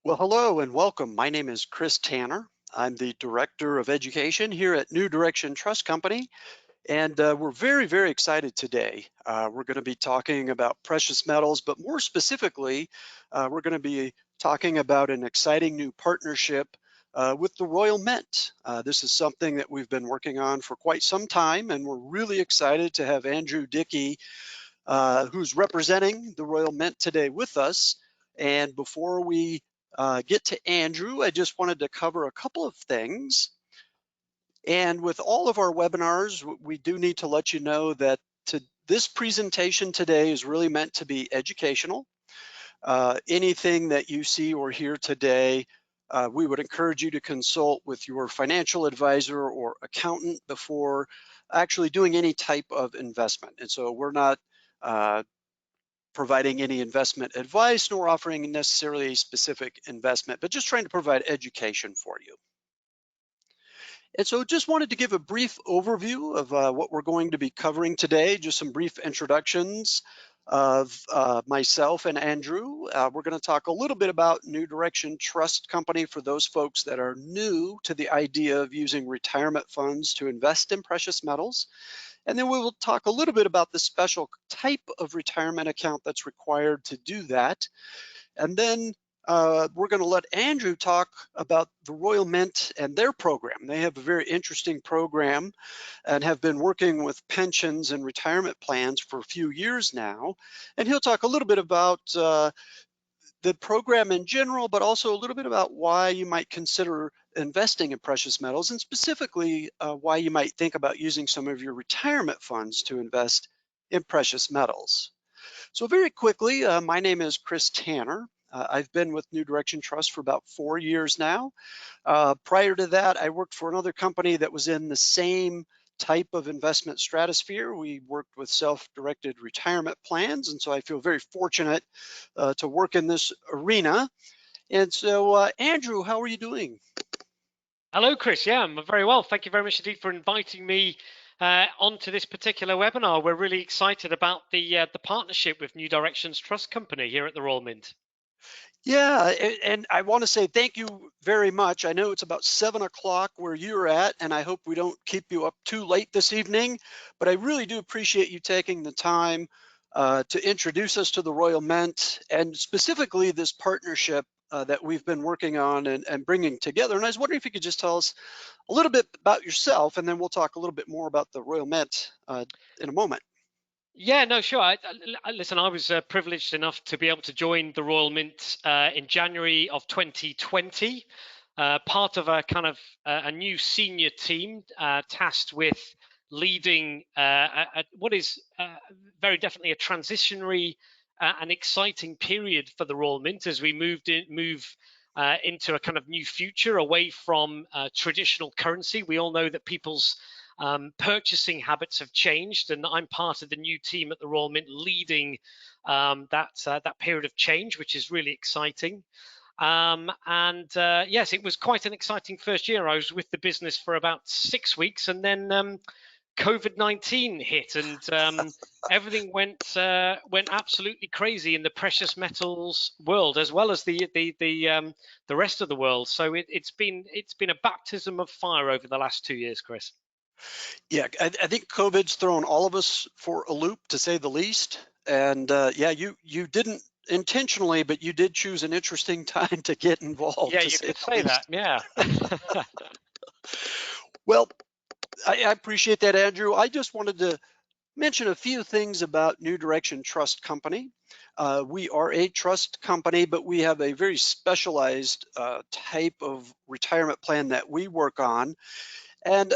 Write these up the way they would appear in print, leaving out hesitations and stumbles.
Well, hello and welcome. My name is Chris Tanner. I'm the Director of Education here at New Direction Trust Company, and we're very, very excited today. We're going to be talking about precious metals, but more specifically, we're going to be talking about an exciting new partnership with the Royal Mint. This is something that we've been working on for quite some time, and we're really excited to have Andrew Dickey, who's representing the Royal Mint today with us. And before we get to Andrew, I just wanted to cover a couple of things. And with all of our webinars, we do need to let you know that this presentation today is really meant to be educational. Anything that you see or hear today, we would encourage you to consult with your financial advisor or accountant before actually doing any type of investment. And so we're not providing any investment advice nor offering necessarily a specific investment, but just trying to provide education for you. And so just wanted to give a brief overview of what we're going to be covering today, just some brief introductions of myself and Andrew. We're going to talk a little bit about New Direction Trust Company for those folks that are new to the idea of using retirement funds to invest in precious metals. And then we will talk a little bit about the special type of retirement account that's required to do that. And then we're going to let Andrew talk about the Royal Mint and their program. They have a very interesting program and have been working with pensions and retirement plans for a few years now. And he'll talk a little bit about the program in general, but also a little bit about why you might consider investing in precious metals, and specifically why you might think about using some of your retirement funds to invest in precious metals. So very quickly, my name is Chris Tanner. I've been with New Direction Trust for about 4 years now. Prior to that, I worked for another company that was in the same type of investment stratosphere. We worked with self-directed retirement plans, and so I feel very fortunate to work in this arena. And so, Andrew, how are you doing? Hello, Chris. Yeah, I'm very well. Thank you very much indeed for inviting me onto this particular webinar. We're really excited about the partnership with New Directions Trust Company here at the Royal Mint. Yeah, and I want to say thank you very much. I know it's about 7 o'clock where you're at, and I hope we don't keep you up too late this evening, but I really do appreciate you taking the time to introduce us to the Royal Mint and specifically this partnership that we've been working on and bringing together. And I was wondering if you could just tell us a little bit about yourself, and then we'll talk a little bit more about the Royal Mint in a moment. Yeah, no, sure. Listen, I was privileged enough to be able to join the Royal Mint in January of 2020, part of a kind of a new senior team tasked with leading what is very definitely a transitionary and exciting period for the Royal Mint as we move into a kind of new future away from traditional currency. We all know that people's purchasing habits have changed, and I'm part of the new team at the Royal Mint leading that period of change, which is really exciting. Yes, it was quite an exciting first year. I was with the business for about 6 weeks, and then COVID-19 hit, and everything went absolutely crazy in the precious metals world, as well as the rest of the world. So it's been a baptism of fire over the last 2 years, Chris. Yeah, I think COVID's thrown all of us for a loop, to say the least. And yeah, you didn't intentionally, but you did choose an interesting time to get involved, Yeah, to you say could the say that. least. Yeah. Well, I appreciate that, Andrew. I just wanted to mention a few things about New Direction Trust Company. We are a trust company, but we have a very specialized type of retirement plan that we work on. And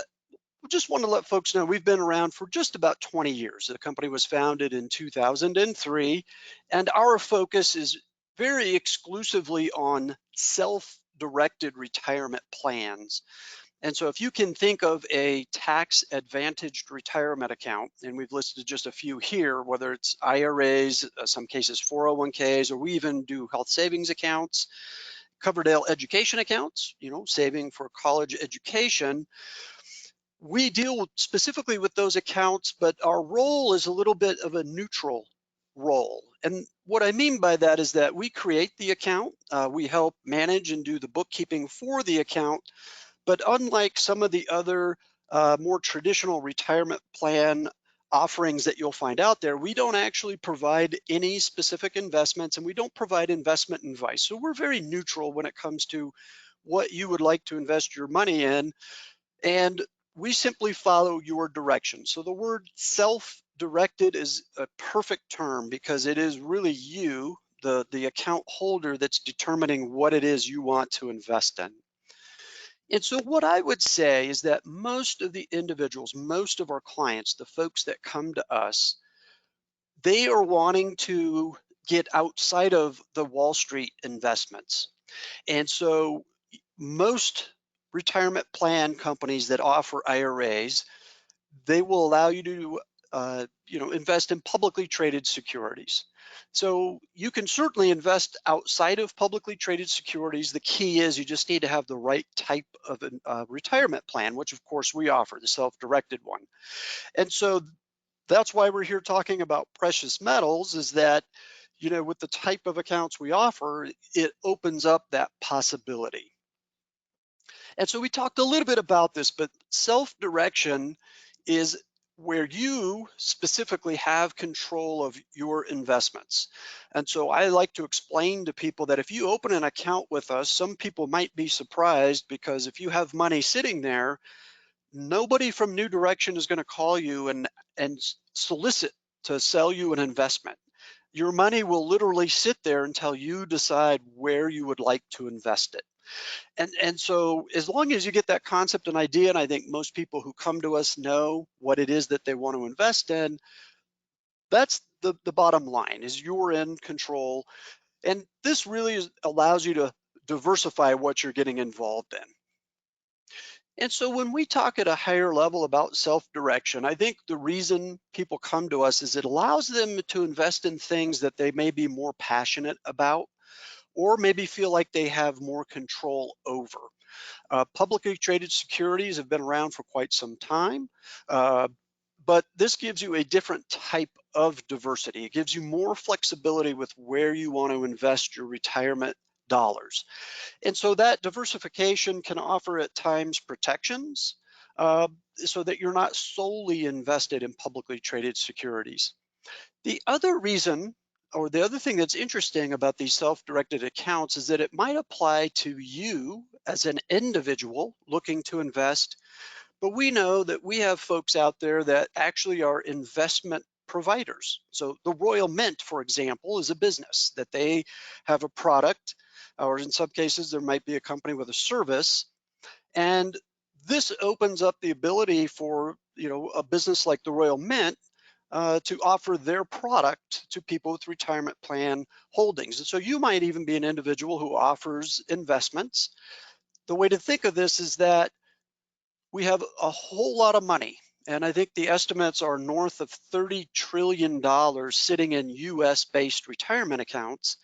just want to let folks know we've been around for just about 20 years. The company was founded in 2003, and our focus is very exclusively on self-directed retirement plans. And so if you can think of a tax advantaged retirement account, and we've listed just a few here, whether it's IRAs, some cases 401ks, or we even do health savings accounts, Coverdale education accounts, saving for college education. We deal specifically with those accounts, but our role is a little bit of a neutral role. And what I mean by that is that we create the account, we help manage and do the bookkeeping for the account, but unlike some of the other more traditional retirement plan offerings that you'll find out there, we don't actually provide any specific investments and we don't provide investment advice. So we're very neutral when it comes to what you would like to invest your money in, and we simply follow your direction. So the word self-directed is a perfect term because it is really you, the account holder, that's determining what it is you want to invest in. And so what I would say is that most of the individuals, most of our clients, the folks that come to us, they are wanting to get outside of the Wall Street investments. And so most retirement plan companies that offer IRAs, they will allow you to invest in publicly traded securities. So you can certainly invest outside of publicly traded securities. The key is you just need to have the right type of retirement plan, which of course we offer, the self-directed one. And so that's why we're here talking about precious metals, is that, with the type of accounts we offer, it opens up that possibility. And so we talked a little bit about this, but self-direction is where you specifically have control of your investments. And so I like to explain to people that if you open an account with us, some people might be surprised because if you have money sitting there, nobody from New Direction is going to call you and solicit to sell you an investment. Your money will literally sit there until you decide where you would like to invest it. And so as long as you get that concept and idea, and I think most people who come to us know what it is that they want to invest in, that's the bottom line, is you're in control. And this really allows you to diversify what you're getting involved in. And so when we talk at a higher level about self-direction, I think the reason people come to us is it allows them to invest in things that they may be more passionate about or maybe feel like they have more control over. Publicly traded securities have been around for quite some time, but this gives you a different type of diversity. It gives you more flexibility with where you want to invest your retirement dollars. And so that diversification can offer at times protections so that you're not solely invested in publicly traded securities. The other reason, or the other thing that's interesting about these self-directed accounts, is that it might apply to you as an individual looking to invest, but we know that we have folks out there that actually are investment providers. So the Royal Mint, for example, is a business that they have a product, or in some cases there might be a company with a service, and this opens up the ability for a business like the Royal Mint to offer their product to people with retirement plan holdings. And so you might even be an individual who offers investments. The way to think of this is that we have a whole lot of money, and I think the estimates are north of $30 trillion sitting in US-based retirement accounts.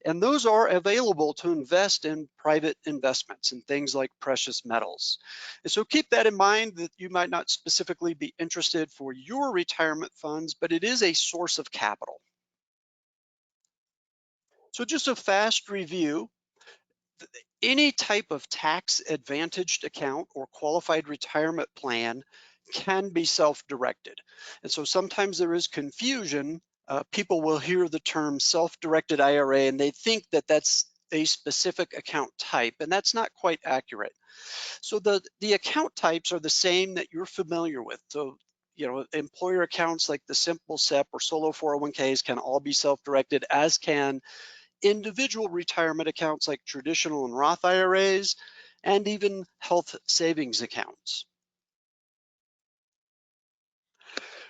And those are available to invest in private investments and things like precious metals. And so keep that in mind, that you might not specifically be interested for your retirement funds, but it is a source of capital. So just a fast review. Any type of tax advantaged account or qualified retirement plan can be self-directed. And so sometimes there is confusion. People will hear the term self-directed IRA and they think that that's a specific account type, and that's not quite accurate. So the account types are the same that you're familiar with. So employer accounts like the Simple SEP or Solo 401ks can all be self-directed, as can individual retirement accounts like traditional and Roth IRAs, and even health savings accounts.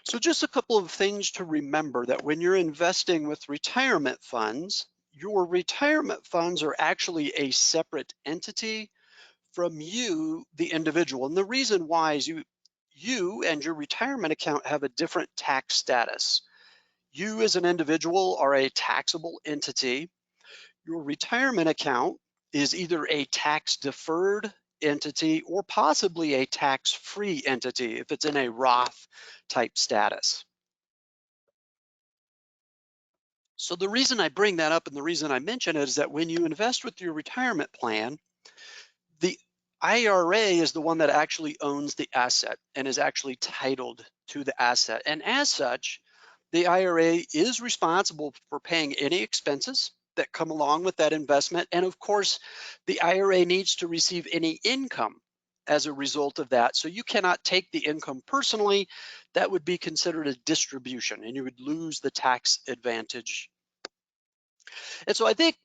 So just a couple of things to remember: that when you're investing with retirement funds, your retirement funds are actually a separate entity from you, the individual. And the reason why is you and your retirement account have a different tax status. You as an individual are a taxable entity. Your retirement account is either a tax deferred entity or possibly a tax-free entity if it's in a Roth type status. So the reason I bring that up and the reason I mention it is that when you invest with your retirement plan, the IRA is the one that actually owns the asset and is actually titled to the asset. And as such, the IRA is responsible for paying any expenses that come along with that investment. And of course, the IRA needs to receive any income as a result of that. So you cannot take the income personally. That would be considered a distribution and you would lose the tax advantage. And so I think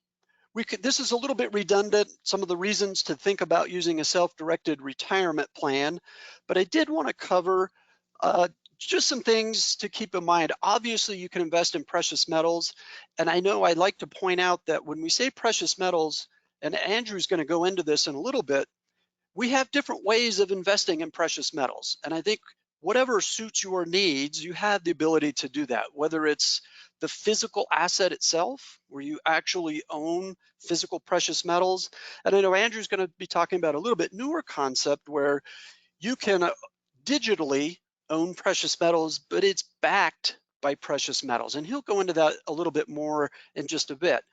this is a little bit redundant, some of the reasons to think about using a self-directed retirement plan, but I did want to cover just some things to keep in mind. Obviously, you can invest in precious metals, and I know I like to point out that when we say precious metals, and Andrew's going to go into this in a little bit, we have different ways of investing in precious metals. And I think whatever suits your needs, you have the ability to do that, whether it's the physical asset itself, where you actually own physical precious metals. And I know Andrew's going to be talking about a little bit newer concept where you can digitally own precious metals, but it's backed by precious metals. And he'll go into that a little bit more in just a bit.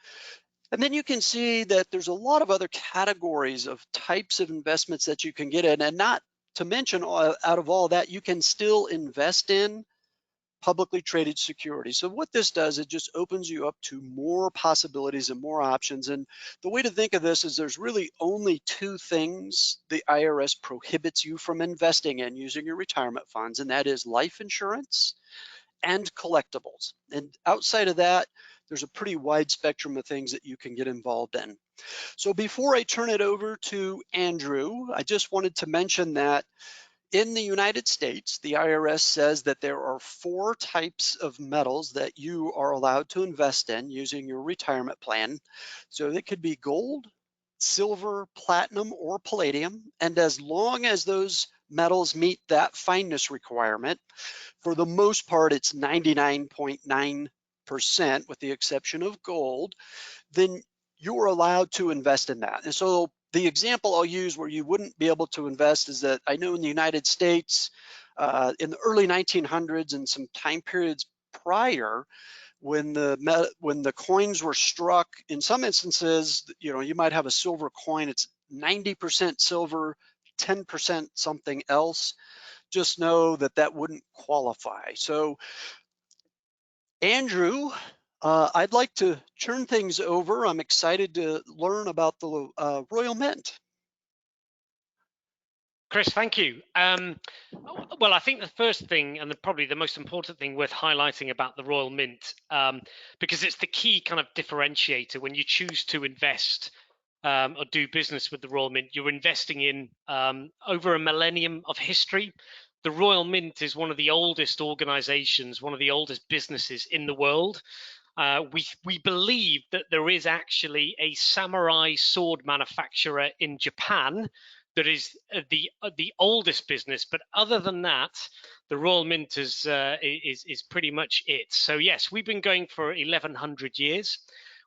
And then you can see that there's a lot of other categories of types of investments that you can get in, and not to mention out of all that, you can still invest in publicly traded securities. So what this does, it just opens you up to more possibilities and more options. And the way to think of this is there's really only two things the IRS prohibits you from investing in using your retirement funds, and that is life insurance and collectibles. And outside of that, there's a pretty wide spectrum of things that you can get involved in. So before I turn it over to Andrew, I just wanted to mention that in the United States, the IRS says that there are 4 types of metals that you are allowed to invest in using your retirement plan. So it could be gold, silver, platinum, or palladium. And as long as those metals meet that fineness requirement, for the most part, it's 99.9%, with the exception of gold, then you're allowed to invest in that. And so the example I'll use where you wouldn't be able to invest is that I know in the United States, in the early 1900s and some time periods prior, when the coins were struck, in some instances, you might have a silver coin, it's 90% silver, 10% something else. Just know that that wouldn't qualify. So Andrew, I'd like to turn things over. I'm excited to learn about the Royal Mint. Chris, thank you. Well, I think the first thing, and probably the most important thing worth highlighting about the Royal Mint, because it's the key kind of differentiator when you choose to invest or do business with the Royal Mint, you're investing in over a millennium of history. The Royal Mint is one of the oldest organizations, one of the oldest businesses in the world. We believe that there is actually a samurai sword manufacturer in Japan that is the oldest business, but other than that, the Royal Mint is pretty much it. So yes, we've been going for 1100 years.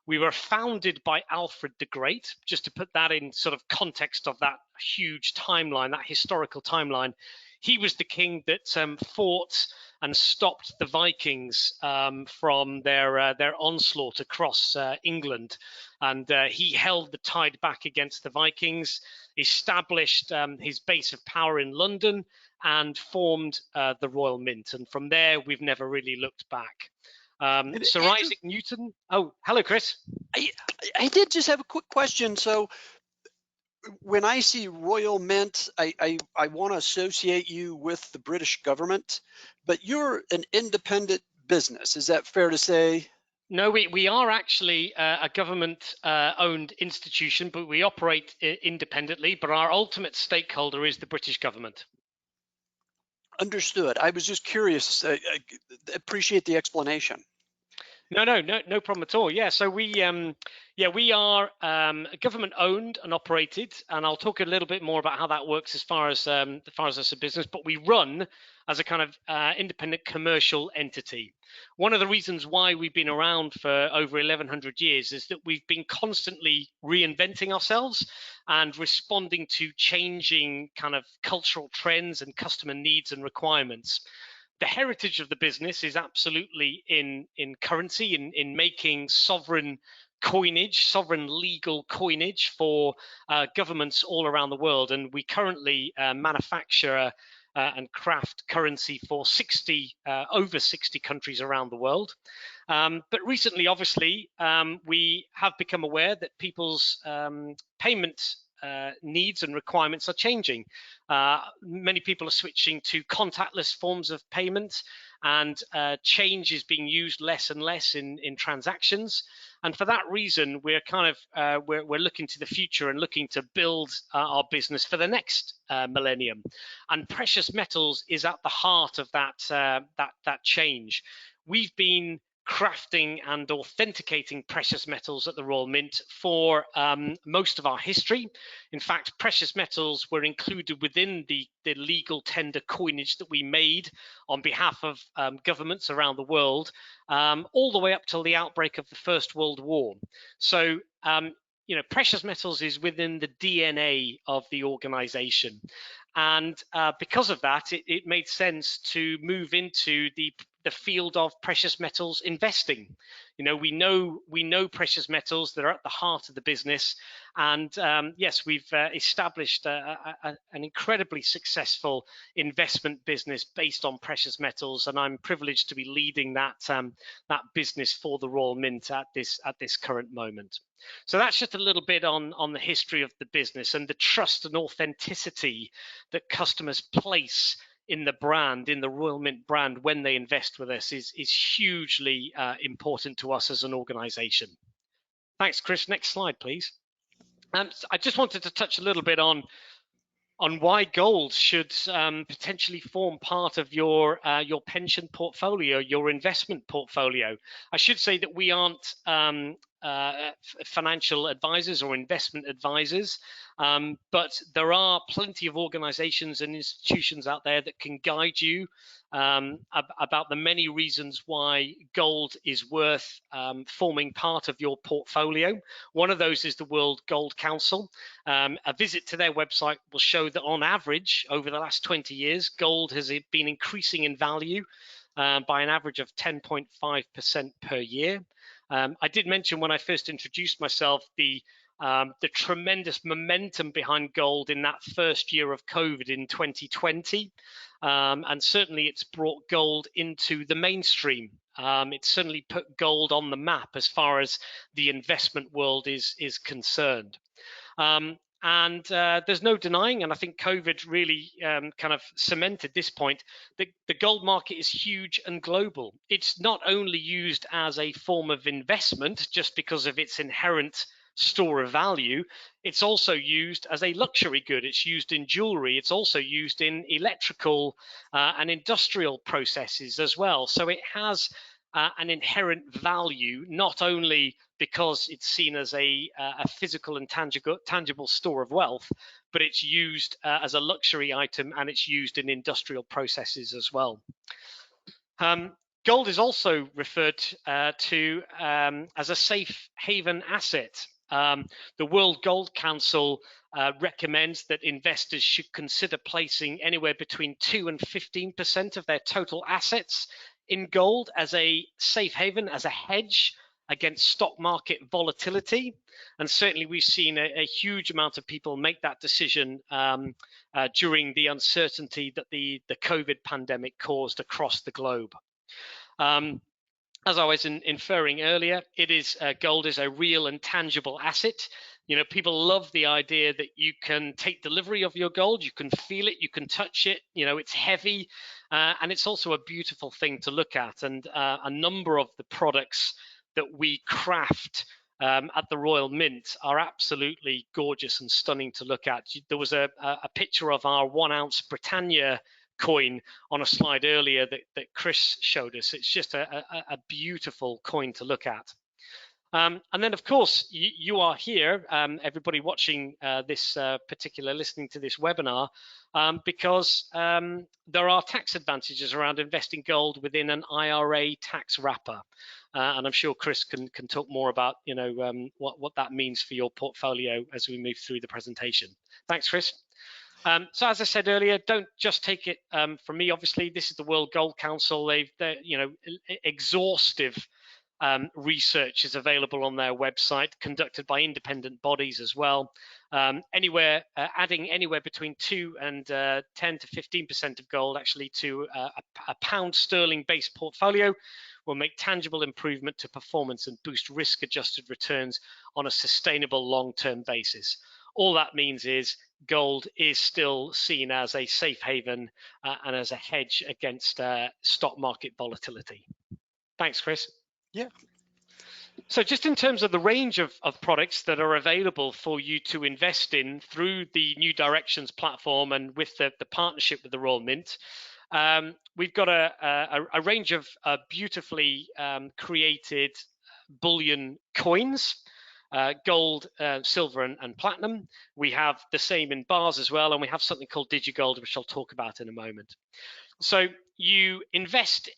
We were founded by Alfred the Great, just to put that in sort of context of that huge timeline, that historical timeline. He was the king that fought and stopped the Vikings from their onslaught across England. And he held the tide back against the Vikings, established his base of power in London, and formed the Royal Mint. And from there, we've never really looked back. Sir Isaac Newton. Oh, hello, Chris. I did just have a quick question. So when I see Royal Mint, I want to associate you with the British government, but you're an independent business. Is that fair to say? No, we are actually a government-owned institution, but we operate independently. But our ultimate stakeholder is the British government. Understood. I was just curious. I appreciate the explanation. No problem at all. Yeah, so we are government owned and operated, and I'll talk a little bit more about how that works as far as us a business. But we run as a kind of independent commercial entity. One of the reasons why we've been around for over 1100 years is that we've been constantly reinventing ourselves and responding to changing kind of cultural trends and customer needs and requirements. The heritage of the business is absolutely in currency, in making sovereign coinage, sovereign legal coinage for governments all around the world. And we currently manufacture and craft currency for over 60 countries around the world. But recently, obviously, we have become aware that people's payment needs and requirements are changing. Many people are switching to contactless forms of payment, and change is being used less and less in transactions. And for that reason, we're kind of we're looking to the future and looking to build our business for the next millennium. And precious metals is at the heart of that change. We've been crafting and authenticating precious metals at the Royal Mint for most of our history. In fact, precious metals were included within the legal tender coinage that we made on behalf of governments around the world, all the way up till the outbreak of the First World War. So, precious metals is within the DNA of the organization. And because of that, it made sense to move into the field of precious metals investing. We know precious metals that are at the heart of the business, and yes, we've established an incredibly successful investment business based on precious metals, and I'm privileged to be leading that business for the Royal Mint at this current moment. So that's just a little bit on the history of the business and the trust and authenticity that customers place in the brand, in the Royal Mint brand, when they invest with us is hugely important to us as an organization. Thanks, Chris. Next slide, please. I just wanted to touch a little bit on why gold should potentially form part of your pension portfolio, your investment portfolio. I should say that we aren't financial advisors or investment advisors, but there are plenty of organizations and institutions out there that can guide you about the many reasons why gold is worth forming part of your portfolio. One of those is the World Gold Council. A visit to their website will show that on average, over the last 20 years, gold has been increasing in value by an average of 10.5% per year. I did mention when I first introduced myself the tremendous momentum behind gold in that first year of COVID in 2020. And certainly it's brought gold into the mainstream. It's certainly put gold on the map as far as the investment world is concerned. And there's no denying, and I think COVID really kind of cemented this point, that the gold market is huge and global. It's not only used as a form of investment just because of its inherent store of value, it's also used as a luxury good. It's used in jewelry. It's also used in electrical and industrial processes as well. So it has an inherent value, not only because it's seen as a physical and tangible store of wealth, but it's used as a luxury item, and it's used in industrial processes as well. Gold is also referred to as a safe haven asset. The World Gold Council recommends that investors should consider placing anywhere between 2 and 15% of their total assets in gold as a safe haven, as a hedge against stock market volatility. And certainly we've seen a huge amount of people make that decision during the uncertainty that the COVID pandemic caused across the globe. As I was inferring earlier, gold is a real and tangible asset. People love the idea that you can take delivery of your gold, you can feel it, you can touch it, it's heavy, and it's also a beautiful thing to look at. And a number of the products that we craft at the Royal Mint are absolutely gorgeous and stunning to look at. There was a picture of our 1 ounce Britannia coin on a slide earlier that Chris showed us. It's just a beautiful coin to look at. And then, of course, you are here, everybody watching listening to this webinar, because there are tax advantages around investing gold within an IRA tax wrapper. And I'm sure Chris can talk more about what that means for your portfolio as we move through the presentation. Thanks, Chris. So as I said earlier, don't just take it from me. Obviously, this is the World Gold Council. They're exhaustive research is available on their website, conducted by independent bodies as well. Adding anywhere between 2 and 10 to 15% of gold actually to a pound sterling based portfolio will make tangible improvement to performance and boost risk-adjusted returns on a sustainable long-term basis. All that means is gold is still seen as a safe haven and as a hedge against stock market volatility. Thanks, Chris. Yeah. So just in terms of the range of products that are available for you to invest in through the New Directions platform and with the partnership with the Royal Mint, we've got a range of beautifully created bullion coins, gold, silver, and platinum. We have the same in bars as well, and we have something called DigiGold, which I'll talk about in a moment. So you invest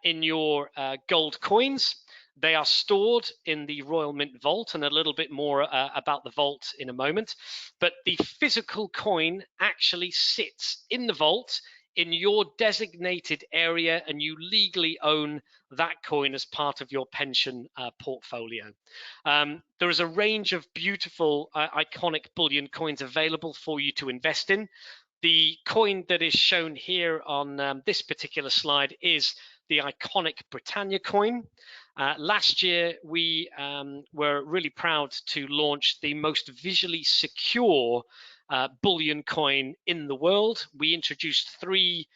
in your gold coins. They are stored in the Royal Mint vault, and a little bit more about the vault in a moment. But the physical coin actually sits in the vault in your designated area, and you legally own that coin as part of your pension portfolio. There is a range of beautiful, iconic bullion coins available for you to invest in. The coin that is shown here on this particular slide is the iconic Britannia coin. Last year, we were really proud to launch the most visually secure bullion coin in the world. We introduced 3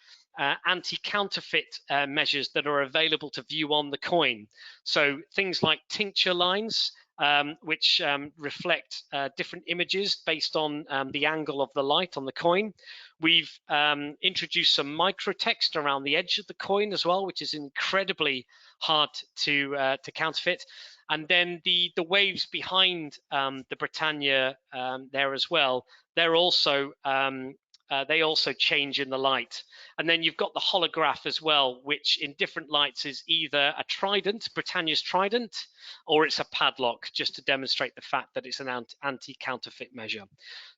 anti-counterfeit measures that are available to view on the coin. So things like tincture lines, which reflect different images based on the angle of the light on the coin. We've introduced some microtext around the edge of the coin as well, which is incredibly hard to counterfeit. And then the waves behind the Britannia there as well, they're also they also change in the light. And then you've got the holograph as well, which in different lights is either a trident, Britannia's trident, or it's a padlock, just to demonstrate the fact that it's an anti-counterfeit measure.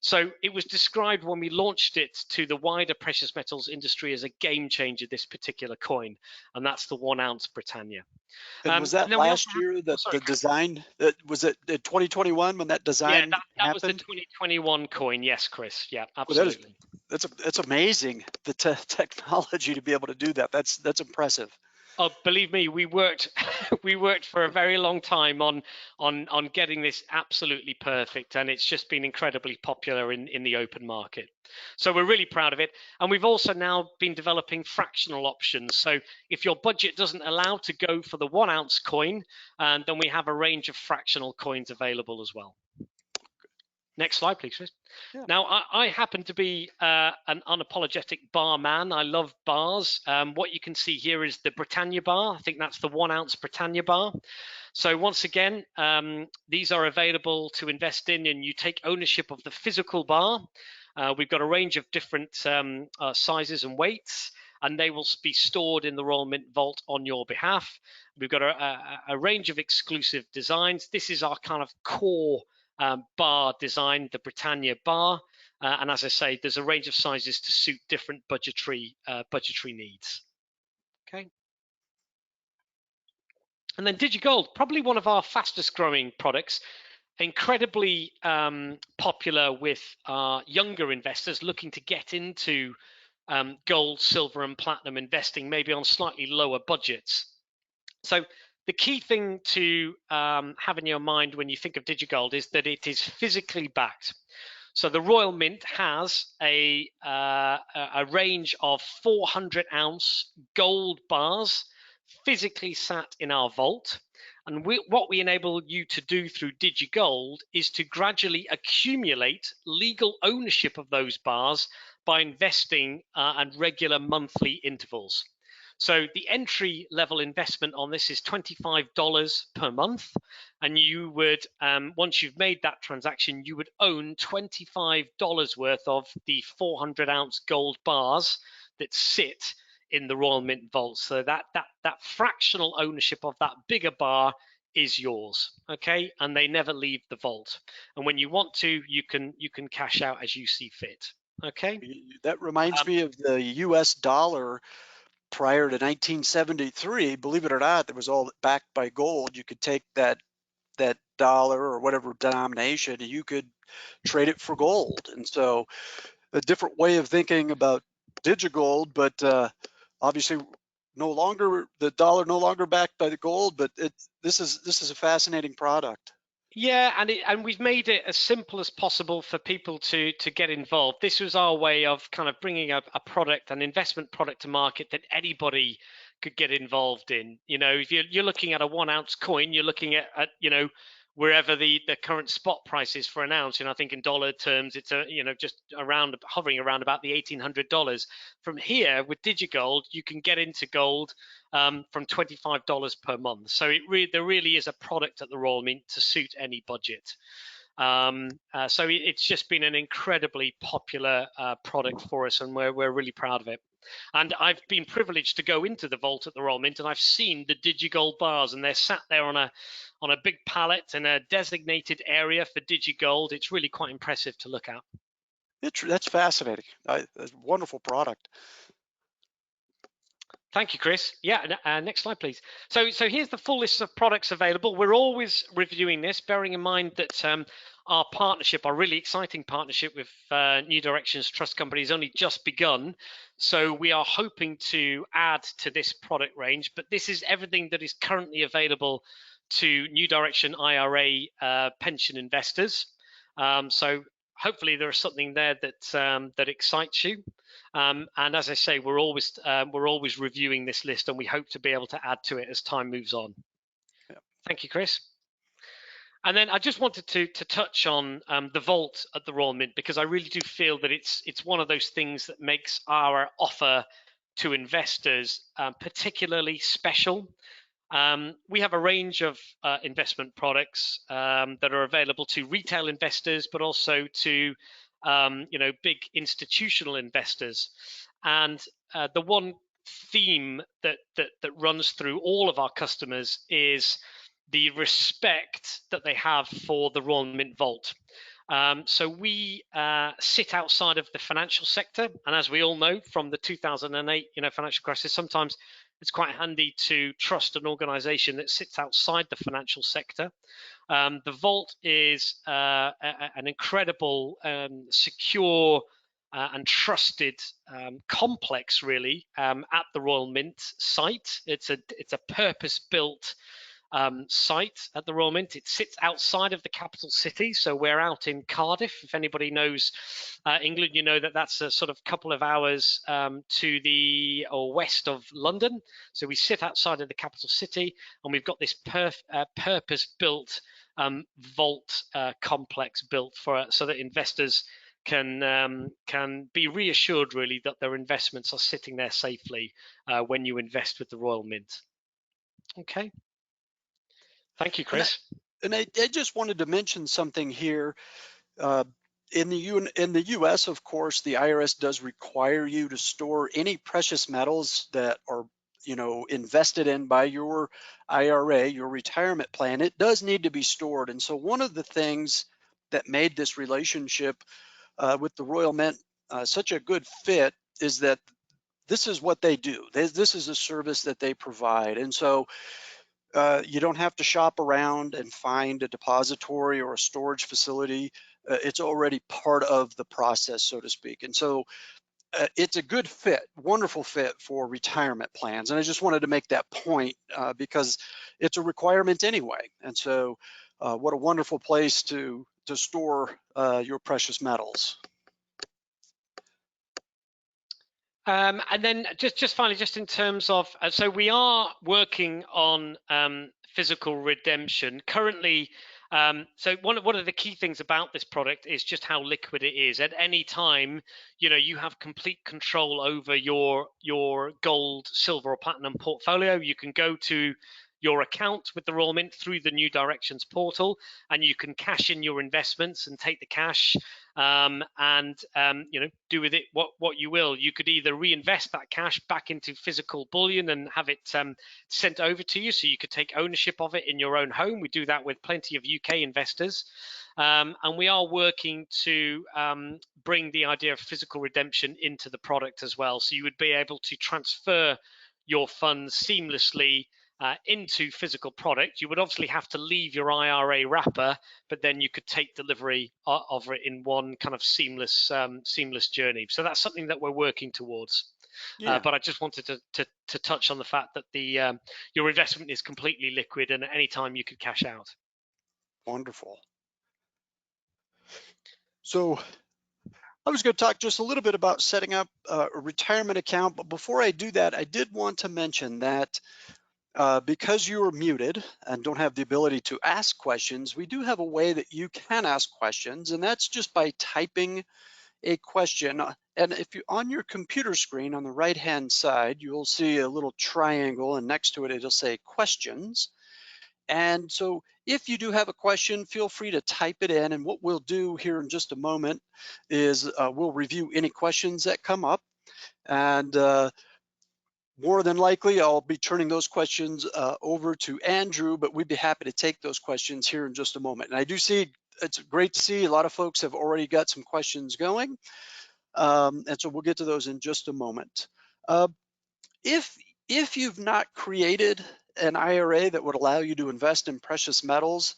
So it was described when we launched it to the wider precious metals industry as a game changer, this particular coin, and that's the 1 ounce Britannia. And was that last year that the design, was it in 2021 when that design that happened? was the 2021 coin, yes, Chris. Yeah, absolutely. Well, that's amazing, the technology to be able to do that. That's impressive. Oh, believe me, we worked for a very long time on getting this absolutely perfect, and it's just been incredibly popular in the open market. So we're really proud of it, and we've also now been developing fractional options. So if your budget doesn't allow to go for the 1 ounce coin, then we have a range of fractional coins available as well. Next slide, please, Chris. Yeah. Now, I happen to be an unapologetic bar man. I love bars. What you can see here is the Britannia bar. I think that's the 1 ounce Britannia bar. So once again, these are available to invest in, and you take ownership of the physical bar. We've got a range of different sizes and weights, and they will be stored in the Royal Mint vault on your behalf. We've got a range of exclusive designs. This is our kind of core bar design, the Britannia bar, and as I say, there's a range of sizes to suit different budgetary needs. Okay. And then DigiGold, probably one of our fastest growing products, incredibly popular with our younger investors looking to get into gold, silver, and platinum investing, maybe on slightly lower budgets. So the key thing to have in your mind when you think of DigiGold is that it is physically backed. So the Royal Mint has a range of 400 ounce gold bars physically sat in our vault. And what we enable you to do through DigiGold is to gradually accumulate legal ownership of those bars by investing at regular monthly intervals. So the entry level investment on this is $25 per month, and you would, once you've made that transaction, you would own $25 worth of the 400 ounce gold bars that sit in the Royal Mint vault. So that fractional ownership of that bigger bar is yours, okay? And they never leave the vault. And when you want to, you can cash out as you see fit. Okay. That reminds me of the US dollar prior to 1973. Believe it or not, that was all backed by gold. You could take that dollar or whatever denomination, and you could trade it for gold. And so a different way of thinking about digigold, but obviously no longer the dollar no longer backed by the gold, but this is a fascinating product. Yeah, and we've made it as simple as possible for people to get involved. This was our way of kind of bringing a product, an investment product to market that anybody could get involved in. You know, if you're looking at a 1 ounce coin, you're looking at wherever the current spot price is for an ounce. And I think in dollar terms, it's just around hovering around about the $1,800. From here with DigiGold, you can get into gold from $25 per month. So there really is a product at the Royal Mint to suit any budget. So it's just been an incredibly popular product for us, and we're really proud of it. And I've been privileged to go into the vault at the Royal Mint, and I've seen the DigiGold bars, and they're sat there on a big pallet in a designated area for DigiGold. It's really quite impressive to look at. That's fascinating. That's a wonderful product. Thank you, Chris. Yeah, next slide, please. So here's the full list of products available. We're always reviewing this, bearing in mind that our partnership, our really exciting partnership with New Directions Trust Company has only just begun. So we are hoping to add to this product range, but this is everything that is currently available to New Direction IRA pension investors. So hopefully there is something there that excites you. And as I say, we're always reviewing this list, and we hope to be able to add to it as time moves on. Yeah. Thank you, Chris. And then I just wanted to touch on the vault at the Royal Mint, because I really do feel that it's one of those things that makes our offer to investors particularly special. We have a range of investment products that are available to retail investors, but also to big institutional investors. And the one theme that runs through all of our customers is the respect that they have for the Royal Mint Vault. So we sit outside of the financial sector, and as we all know from the 2008 financial crisis, sometimes it's quite handy to trust an organization that sits outside the financial sector. The vault is an incredible, secure and trusted complex, really, at the Royal Mint site. It's a purpose-built site at the Royal Mint. It sits outside of the capital city, so we're out in Cardiff. If anybody knows England, you know that that's a sort of couple of hours to the west of London. So we sit outside of the capital city, and we've got this purpose-built vault complex built so that investors can be reassured, really, that their investments are sitting there safely when you invest with the Royal Mint. Okay. Thank you, Chris. And I just wanted to mention something here. In the U.S., of course, the IRS does require you to store any precious metals that are, invested in by your IRA, your retirement plan. It does need to be stored. And so one of the things that made this relationship with the Royal Mint such a good fit is that this is what they do. This is a service that they provide. And so you don't have to shop around and find a depository or a storage facility. It's already part of the process, so to speak. And so it's a good fit, wonderful fit for retirement plans. And I just wanted to make that point because it's a requirement anyway. And so what a wonderful place to store your precious metals. And then just finally, just in terms of, so we are working on physical redemption currently. So one of the key things about this product is just how liquid it is. At any time, you have complete control over your gold, silver, or platinum portfolio. You can go to your account with the Royal Mint through the New Directions portal, and you can cash in your investments and take the cash and do with it what you will. You could either reinvest that cash back into physical bullion and have it sent over to you, so you could take ownership of it in your own home. We do that with plenty of UK investors. And we are working to bring the idea of physical redemption into the product as well. So you would be able to transfer your funds seamlessly into physical product. You would obviously have to leave your IRA wrapper, but then you could take delivery of it in one kind of seamless journey. So that's something that we're working towards. Yeah. But I just wanted to touch on the fact that your investment is completely liquid, and at any time you could cash out. Wonderful. So I was going to talk just a little bit about setting up a retirement account, but before I do that, I did want to mention that because you are muted and don't have the ability to ask questions, we do have a way that you can ask questions, and that's just by typing a question. And if you on your computer screen on the right-hand side, you'll see a little triangle, and next to it, it'll say questions. And so if you do have a question, feel free to type it in. And what we'll do here in just a moment is we'll review any questions that come up. And more than likely, I'll be turning those questions over to Andrew, but we'd be happy to take those questions here in just a moment. And I do see, it's great to see a lot of folks have already got some questions going. And so we'll get to those in just a moment. Uh, if you've not created an IRA that would allow you to invest in precious metals,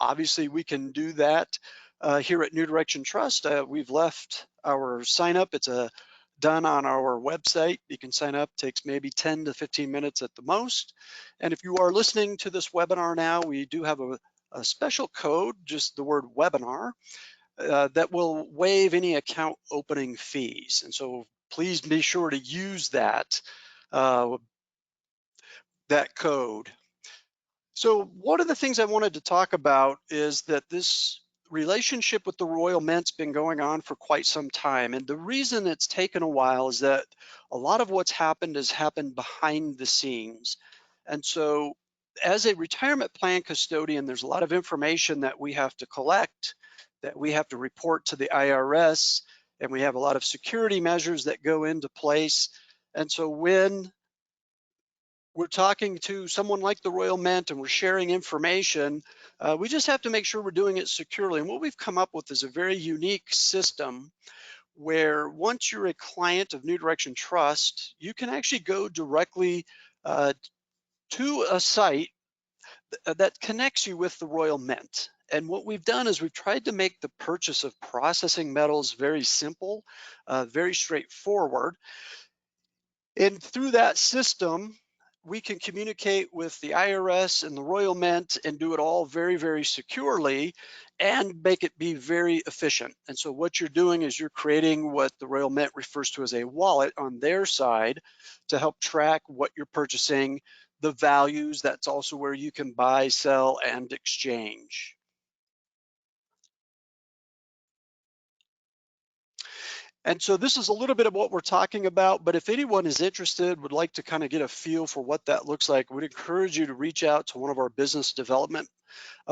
obviously we can do that here at New Direction Trust. We've left our sign up. It's done on our website. You can sign up, takes maybe 10 to 15 minutes at the most. And if you are listening to this webinar now, we do have a special code, just the word webinar, that will waive any account opening fees. And so please be sure to use that code. So one of the things I wanted to talk about is that this relationship with the Royal Mint's been going on for quite some time. And the reason it's taken a while is that a lot of what's happened has happened behind the scenes. And so as a retirement plan custodian, there's a lot of information that we have to collect, that we have to report to the IRS, and we have a lot of security measures that go into place. And so when we're talking to someone like the Royal Mint and we're sharing information, we just have to make sure we're doing it securely. And what we've come up with is a very unique system where once you're a client of New Direction Trust, you can actually go directly to a site that connects you with the Royal Mint. And what we've done is we've tried to make the purchase of processing metals very simple, very straightforward. And through that system, we can communicate with the IRS and the Royal Mint and do it all very, very securely and make it be very efficient. And so what you're doing is you're creating what the Royal Mint refers to as a wallet on their side to help track what you're purchasing, the values. That's also where you can buy, sell, and exchange. And so this is a little bit of what we're talking about, but if anyone is interested, would like to kind of get a feel for what that looks like, we'd encourage you to reach out to one of our business development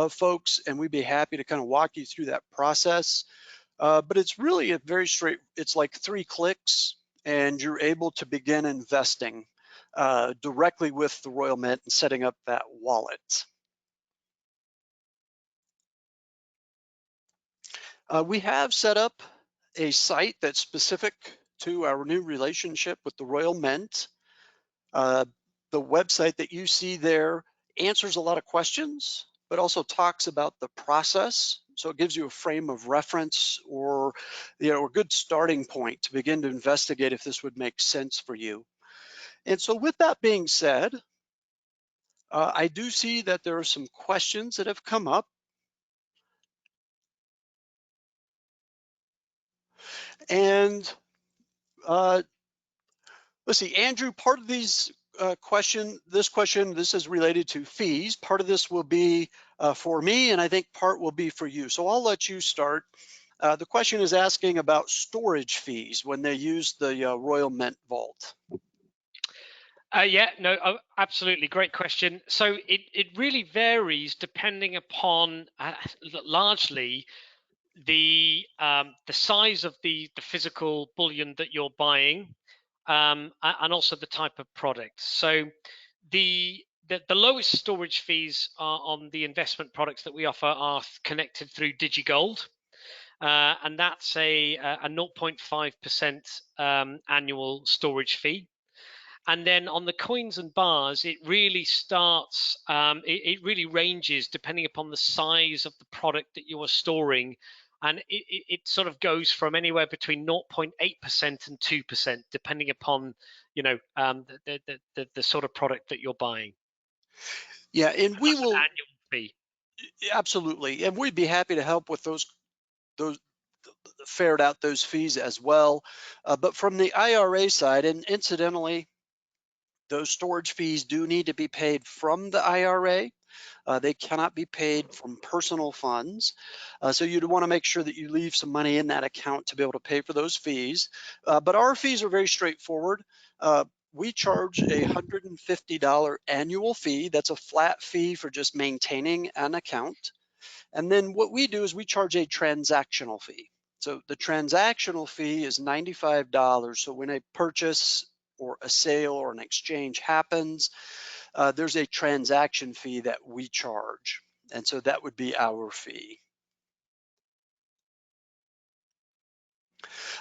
folks, and we'd be happy to kind of walk you through that process. But it's really a very straight, it's like 3 clicks and you're able to begin investing directly with the Royal Mint and setting up that wallet. We have set up a site that's specific to our new relationship with the Royal Mint. The website that you see there answers a lot of questions, but also talks about the process. So it gives you a frame of reference or a good starting point to begin to investigate if this would make sense for you. And so with that being said, I do see that there are some questions that have come up. And let's see, Andrew, part of these this is related to fees. Part of this will be for me, and I think part will be for you. So I'll let you start. The question is asking about storage fees when they use the Royal Mint Vault. Yeah, no, absolutely. Great question. So it really varies depending upon largely the size of the physical bullion that you're buying, and also the type of product. So the lowest storage fees are on the investment products that we offer are connected through DigiGold. And that's a 0.5% annual storage fee. And then on the coins and bars, it really starts, it really ranges depending upon the size of the product that you are storing. And it sort of goes from anywhere between 0.8% and 2%, depending upon, the sort of product that you're buying. Yeah, and we That's an will annual fee. absolutely, and we'd be happy to help with those ferret out those fees as well. But from the IRA side, and incidentally, those storage fees do need to be paid from the IRA. They cannot be paid from personal funds. So you'd want to make sure that you leave some money in that account to be able to pay for those fees. But our fees are very straightforward. We charge a $150 annual fee. That's a flat fee for just maintaining an account. And then what we do is we charge a transactional fee. So the transactional fee is $95. So when a purchase or a sale or an exchange happens, there's a transaction fee that we charge. And so that would be our fee.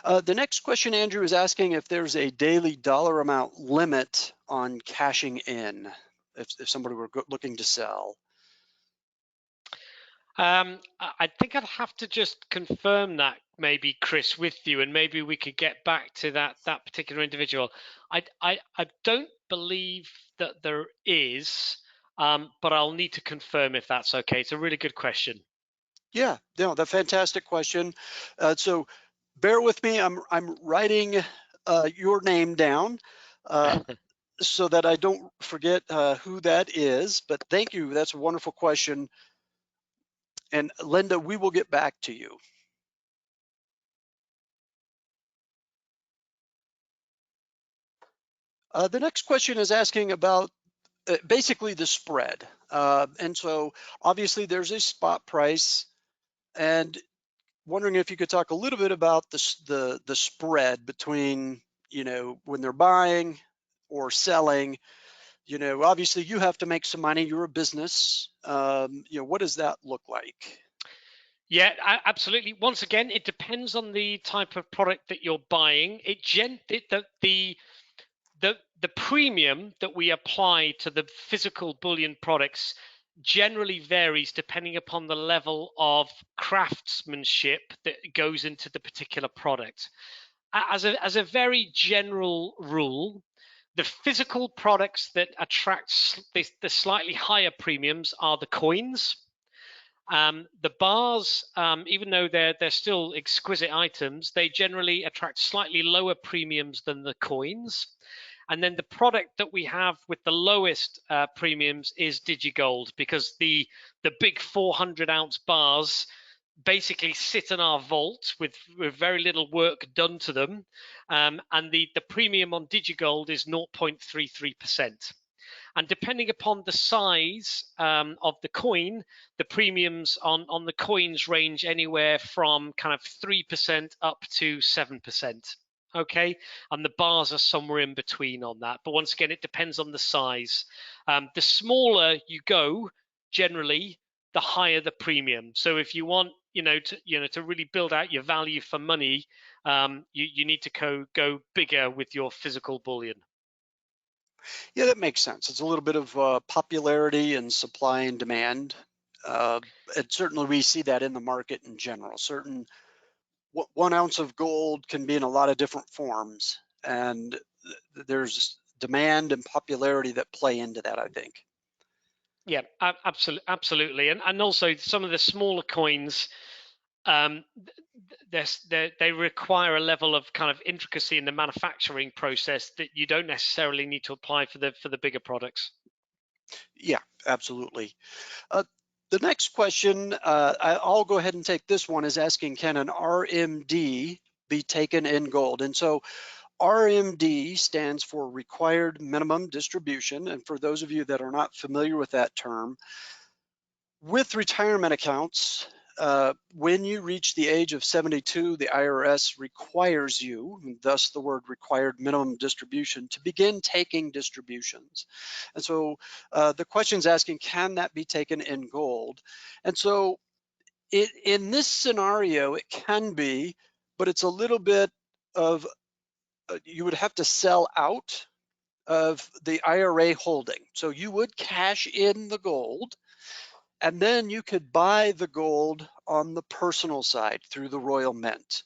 The next question, Andrew, is asking if there's a daily dollar amount limit on cashing in, if somebody were looking to sell. I think I'd have to just confirm that, maybe, Chris, with you, and maybe we could get back to that particular individual. I don't believe that there is, but I'll need to confirm if that's okay. It's a really good question. Yeah, no, the fantastic question. So bear with me. I'm writing your name down so that I don't forget who that is. But thank you. That's a wonderful question. And Linda, we will get back to you. The next question is asking about basically the spread. And so obviously there's a spot price, and wondering if you could talk a little bit about the spread between, when they're buying or selling. Obviously you have to make some money. You're a business. What does that look like? Yeah, absolutely. Once again, it depends on the type of product that you're buying. The premium that we apply to the physical bullion products generally varies depending upon the level of craftsmanship that goes into the particular product. As a very general rule, the physical products that attract the slightly higher premiums are the coins. The bars, even though they're still exquisite items, they generally attract slightly lower premiums than the coins. And then the product that we have with the lowest premiums is DigiGold, because the big 400-ounce bars basically sit in our vault with very little work done to them. And the premium on DigiGold is 0.33%. And depending upon the size of the coin, the premiums on the coins range anywhere from kind of 3% up to 7%. Okay, and the bars are somewhere in between on that. But once again, it depends on the size. The smaller you go, generally, the higher the premium. So if you want, to really build out your value for money, you need to go bigger with your physical bullion. Yeah, that makes sense. It's a little bit of popularity and supply and demand. And certainly we see that in the market in general. 1 ounce of gold can be in a lot of different forms, and there's demand and popularity that play into that, I think. Yeah, absolutely. And also some of the smaller coins, they require a level of kind of intricacy in the manufacturing process that you don't necessarily need to apply for the bigger products. Yeah, absolutely. The next question, I'll go ahead and take this one, is asking, can an RMD be taken in gold? And so RMD stands for required minimum distribution. And for those of you that are not familiar with that term, with retirement accounts, when you reach the age of 72, the IRS requires you, and thus the word required minimum distribution, to begin taking distributions. And so the question is asking, can that be taken in gold? And so in this scenario, it can be, but it's a little bit of, you would have to sell out of the IRA holding. So you would cash in the gold, and then you could buy the gold on the personal side through the Royal Mint.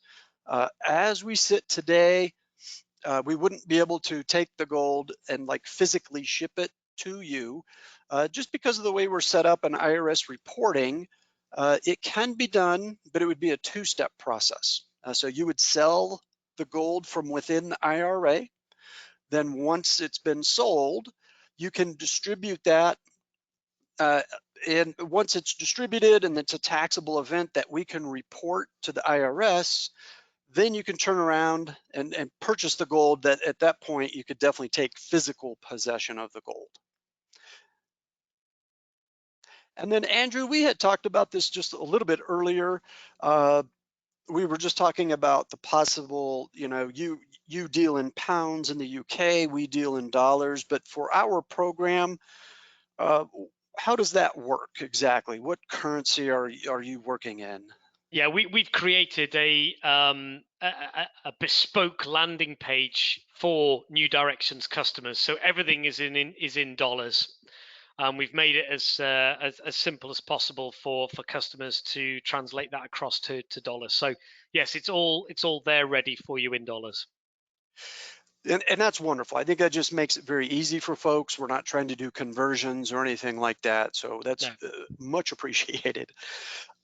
As we sit today, we wouldn't be able to take the gold and like physically ship it to you, just because of the way we're set up in IRS reporting. It can be done, but it would be a two-step process. So you would sell the gold from within the IRA. Then once it's been sold, you can distribute that. And once it's distributed and it's a taxable event that we can report to the IRS, then you can turn around and purchase the gold. That at that point, you could definitely take physical possession of the gold. And then Andrew, we had talked about this just a little bit earlier. We were just talking about the possible, you deal in pounds in the UK, we deal in dollars, but for our program, how does that work exactly? What currency are you working in? Yeah, we've created a bespoke landing page for New Directions customers, so everything is in dollars. We've made it as simple as possible for customers to translate that across to dollars. So yes, it's all there ready for you in dollars. And that's wonderful. I think that just makes it very easy for folks. We're not trying to do conversions or anything like that. So that's much appreciated.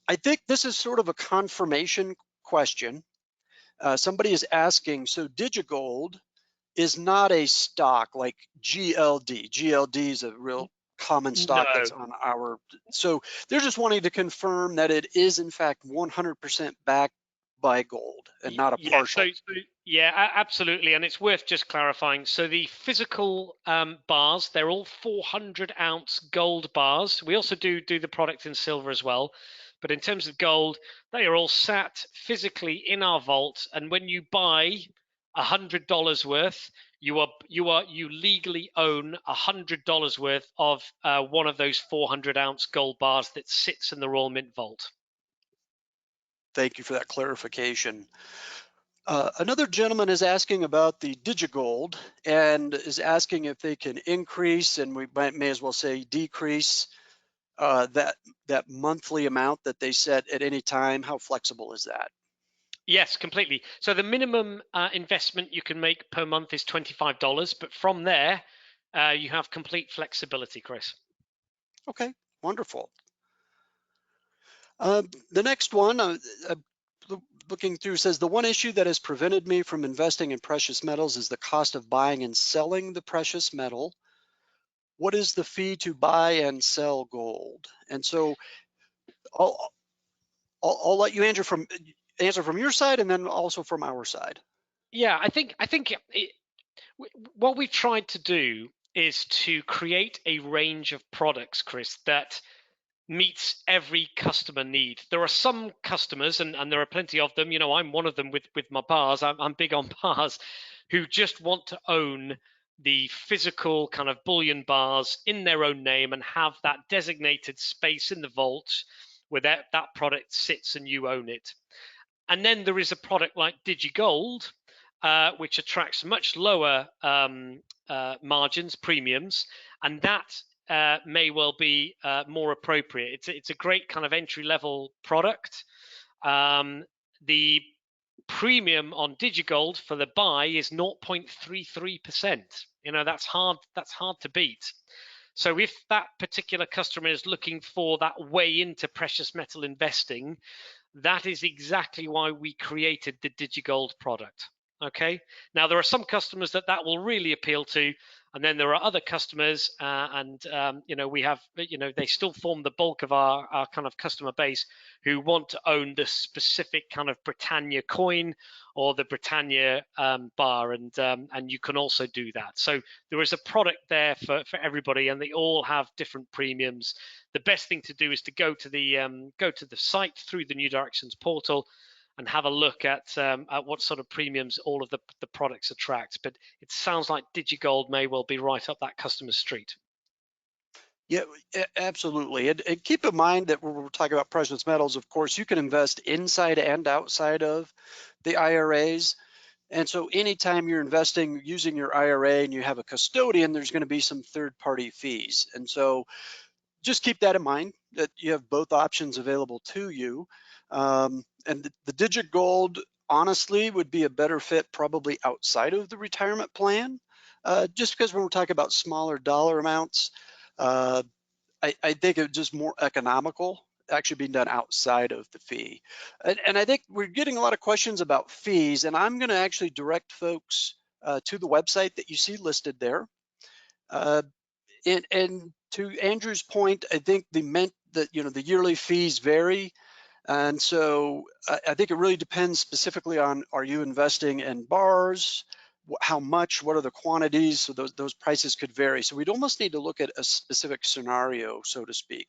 I think this is sort of a confirmation question. Somebody is asking, so DigiGold is not a stock like GLD. GLD is a real common stock No. that's on our, so they're just wanting to confirm that it is in fact 100% backed by gold and not a partial. Yeah, absolutely, and it's worth just clarifying. So the physical bars, they're all 400-ounce gold bars. We also do the product in silver as well, but in terms of gold, they are all sat physically in our vault. And when you buy $100 worth, you legally own $100 worth of one of those 400-ounce gold bars that sits in the Royal Mint vault. Thank you for that clarification. Another gentleman is asking about the DigiGold and is asking if they can increase, and we may as well say decrease, that monthly amount that they set at any time. How flexible is that? Yes, completely. So the minimum investment you can make per month is $25, but from there, you have complete flexibility, Chris. Okay, wonderful. The next one, looking through, says the one issue that has prevented me from investing in precious metals is the cost of buying and selling the precious metal. What is the fee to buy and sell gold? And so I'll let you answer from your side and then also from our side. Yeah, I think what we've tried to do is to create a range of products, Chris, that meets every customer need. There are some customers, and there are plenty of them, I'm one of them with my bars, I'm big on bars, who just want to own the physical kind of bullion bars in their own name and have that designated space in the vault where that product sits and you own it. And then there is a product like DigiGold, which attracts much lower margins, premiums, and that may well be more appropriate. It's a great kind of entry-level product. The premium on DigiGold for the buy is 0.33%. That's hard to beat. So if that particular customer is looking for that way into precious metal investing, that is exactly why we created the DigiGold product. Okay. Now there are some customers that will really appeal to, and then there are other customers, we have, they still form the bulk of our kind of customer base who want to own the specific kind of Britannia coin or the Britannia bar, and you can also do that. So there is a product there for everybody, and they all have different premiums. The best thing to do is to go to the site through the New Directions portal and have a look at what sort of premiums all of the products attract. But it sounds like DigiGold may well be right up that customer street. Yeah, absolutely. And keep in mind that when we're talking about precious metals, of course, you can invest inside and outside of the IRAs. And so anytime you're investing using your IRA and you have a custodian, there's going to be some third-party fees. And so just keep that in mind, that you have both options available to you. And the DigiGold, honestly, would be a better fit probably outside of the retirement plan, just because when we're talking about smaller dollar amounts, uh, I think it's just more economical actually being done outside of the fee. And I think we're getting a lot of questions about fees, and I'm going to actually direct folks to the website that you see listed there. And to Andrew's point, I think the yearly fees vary, and so I think it really depends specifically on, are you investing in bars, how much, what are the quantities, so those prices could vary. So we'd almost need to look at a specific scenario, so to speak.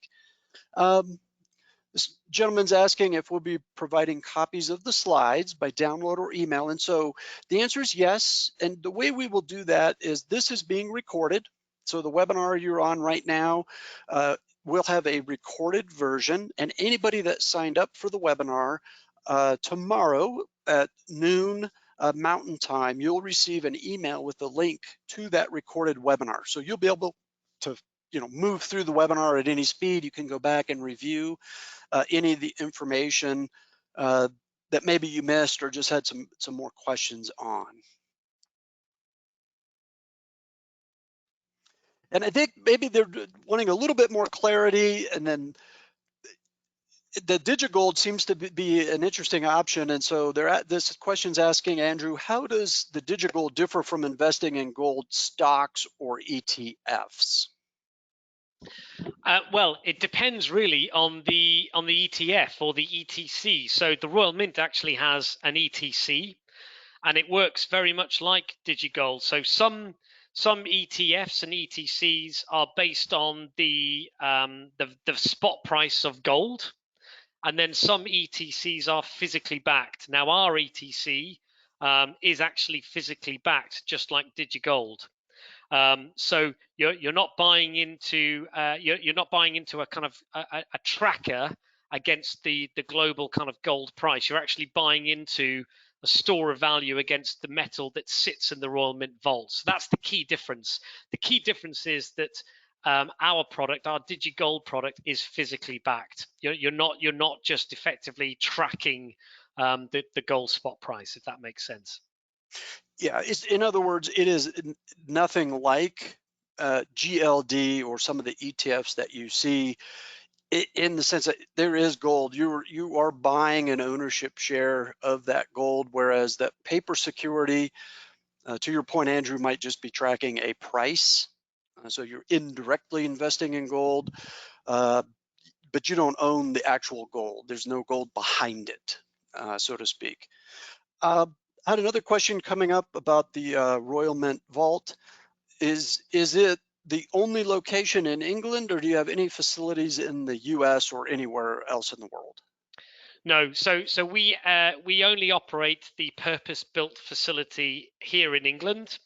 This gentleman's asking if we'll be providing copies of the slides by download or email. And so the answer is yes. And the way we will do that is this is being recorded. So the webinar you're on right now will have a recorded version. And anybody that signed up for the webinar tomorrow at noon Mountain Time, you'll receive an email with a link to that recorded webinar. So you'll be able to move through the webinar at any speed. You can go back and review any of the information that maybe you missed or just had some more questions on. And I think maybe they're wanting a little bit more clarity, and then the DigiGold seems to be an interesting option. And so this question's asking, Andrew, how does the DigiGold differ from investing in gold stocks or ETFs? Well, it depends really on the ETF or the ETC. So the Royal Mint actually has an ETC, and it works very much like DigiGold. So some ETFs and ETCs are based on the spot price of gold, and then some ETCs are physically backed. Now our ETC is actually physically backed, just like DigiGold. So you're not buying into a kind of a tracker against the global kind of gold price. You're actually buying into a store of value against the metal that sits in the Royal Mint vault. So that's the key difference. The key difference is that our product, our DigiGold product, is physically backed. You're not just effectively tracking the gold spot price, if that makes sense. Yeah, in other words, it is nothing like GLD or some of the ETFs that you see, in the sense that there is gold. You are buying an ownership share of that gold, whereas that paper security, to your point, Andrew, might just be tracking a price. So you're indirectly investing in gold, but you don't own the actual gold. There's no gold behind it, so to speak. I had another question coming up about the Royal Mint Vault. Is it the only location in England, or do you have any facilities in the US or anywhere else in the world? No, so we only operate the purpose-built facility here in England.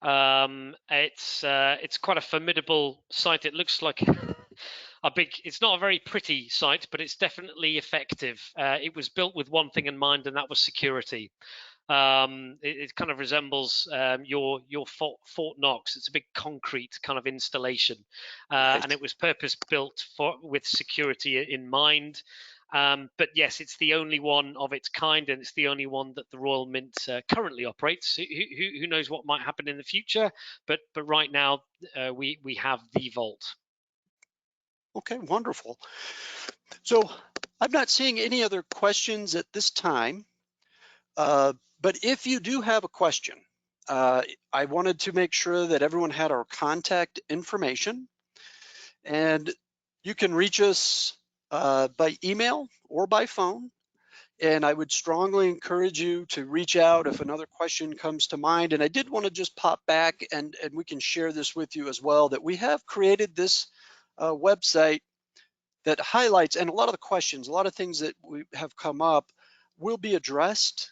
It's quite a formidable site. It looks like it's not a very pretty site, but it's definitely effective. It was built with one thing in mind, and that was security. It kind of resembles your Fort Knox. It's a big concrete kind of installation, Right. and it was purpose built with security in mind. But yes, it's the only one of its kind, and it's the only one that the Royal Mint currently operates. Who knows what might happen in the future? But right now, we have the vault. Okay, wonderful. So I'm not seeing any other questions at this time. But if you do have a question, I wanted to make sure that everyone had our contact information, and you can reach us by email or by phone. And I would strongly encourage you to reach out if another question comes to mind. And I did want to just pop back and we can share this with you as well, that we have created this website that highlights, and a lot of the questions, a lot of things that we have come up will be addressed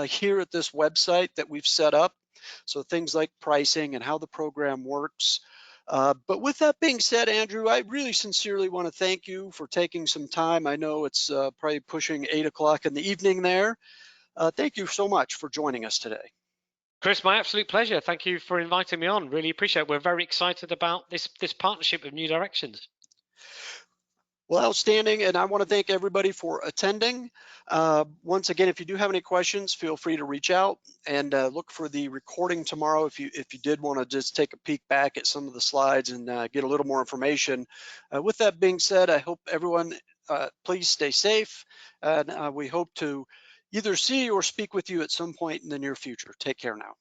here at this website that we've set up. So things like pricing and how the program works. But with that being said, Andrew, I really sincerely want to thank you for taking some time. I know it's probably pushing 8 o'clock in the evening there. Thank you so much for joining us today. Chris, my absolute pleasure. Thank you for inviting me on. Really appreciate it. We're very excited about this partnership with New Directions. Well, outstanding, and I want to thank everybody for attending. Once again, if you do have any questions, feel free to reach out and look for the recording tomorrow if you did want to just take a peek back at some of the slides and get a little more information. With that being said, I hope everyone please stay safe, and we hope to either see or speak with you at some point in the near future. Take care now.